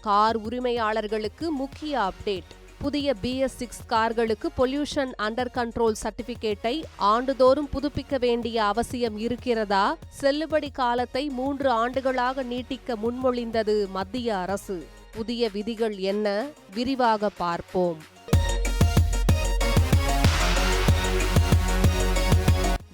Car உரிமையாளர்களுக்கு முக்கிய update. புதிய BS6 கார்களுக்கு பொல்யூஷன் அண்டர் கண்ட்ரோல் சர்டிபிகேட்டை ஆண்டுதோறும் புதுப்பிக்க வேண்டிய அவசியம் இருக்கிறதா? செல்லுபடி காலத்தை 3 ஆண்டுகளாக நீட்டிக்க முன்மொழிந்தது மத்திய அரசு. புதிய விதிகள் என்ன? விரிவாக பார்ப்போம்.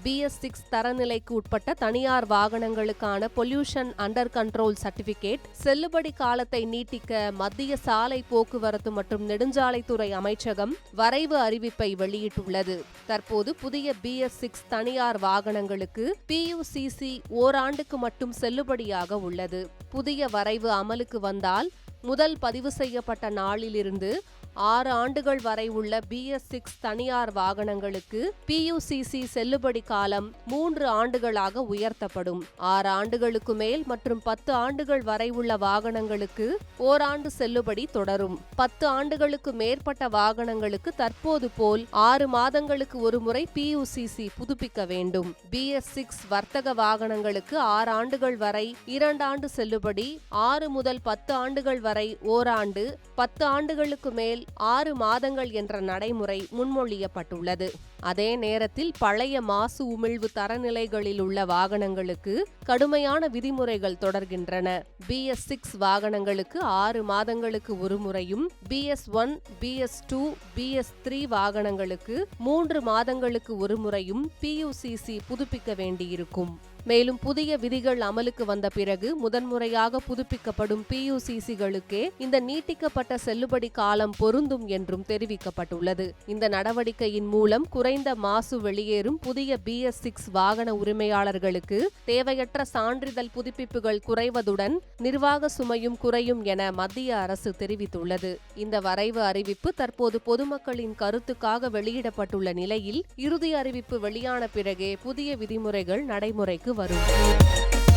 BS6 தரநிலைக்கு உட்பட்ட தனியார் வாகனங்களுக்கான பொல்யூஷன் அண்டர் கண்ட்ரோல் சர்டிபிகேட் செல்லுபடி காலத்தை நீட்டிக்க மத்திய சாலை போக்குவரத்து மற்றும் நெடுஞ்சாலைத்துறை அமைச்சகம் வரைவு அறிவிப்பை வெளியிட்டுள்ளது. தற்போது புதிய BS6 தனியார் வாகனங்களுக்கு PUCC ஓராண்டுக்கு மட்டும் செல்லுபடியாக உள்ளது. புதிய வரைவு அமலுக்கு வந்தால் முதல் பதிவு செய்யப்பட்ட நாளிலிருந்து 6 ஆண்டுகள் வரை உள்ள BS6 தனியார் வாகனங்களுக்கு PUCC செல்லுபடி காலம் 3 ஆண்டுகளாக உயர்த்தப்படும். 6 ஆண்டுகளுக்கு மேல் மற்றும் 10 ஆண்டுகள் வரை உள்ள வாகனங்களுக்கு ஓராண்டு செல்லுபடி தொடரும். 10 ஆண்டுகளுக்கு மேற்பட்ட வாகனங்களுக்கு தற்போது போல் 6 மாதங்களுக்கு ஒருமுறை PUCC புதுப்பிக்க வேண்டும். BS6 வர்த்தக வாகனங்களுக்கு 6 ஆண்டுகள் வரை 2 ஆண்டு செல்லுபடி, 6 முதல் 10 ஆண்டுகள் வரை ஓராண்டு, 10 ஆண்டுகளுக்கு மேல் 6 மாதங்கள் என்ற நடைமுறை முன்மொழியப்பட்டுள்ளது. அதே நேரத்தில் பழைய மாசு உமிழ்வு தரநிலைகளில் உள்ள வாகனங்களுக்கு கடுமையான விதிமுறைகள் தொடர்கின்றன. BS6 வாகனங்களுக்கு 6 மாதங்களுக்கு ஒரு முறையும், BS1, BS2, BS3 வாகனங்களுக்கு 3 மாதங்களுக்கு ஒரு முறையும் PUCC புதுப்பிக்க வேண்டியிருக்கும். மேலும் புதிய விதிகள் அமலுக்கு வந்த பிறகு முதன்முறையாக புதுப்பிக்கப்படும் PUCCகளுக்கே இந்த நீட்டிக்கப்பட்ட செல்லுபடி காலம் பொருந்தும் என்றும் தெரிவிக்கப்பட்டுள்ளது. இந்த நடவடிக்கையின் மூலம் குறைந்த மாசு வெளியேறும் புதிய BS6 வாகன உரிமையாளர்களுக்கு தேவையற்ற சான்றிதழ் புதுப்பிப்புகள் குறைவதுடன் நிர்வாக சுமையும் குறையும் என மத்திய அரசு தெரிவித்துள்ளது. இந்த வரைவு அறிவிப்பு தற்போது பொதுமக்களின் கருத்துக்காக வெளியிடப்பட்டுள்ள நிலையில் இறுதி அறிவிப்பு வெளியான பிறகே புதிய விதிமுறைகள் நடைமுறைக்கு வரும்.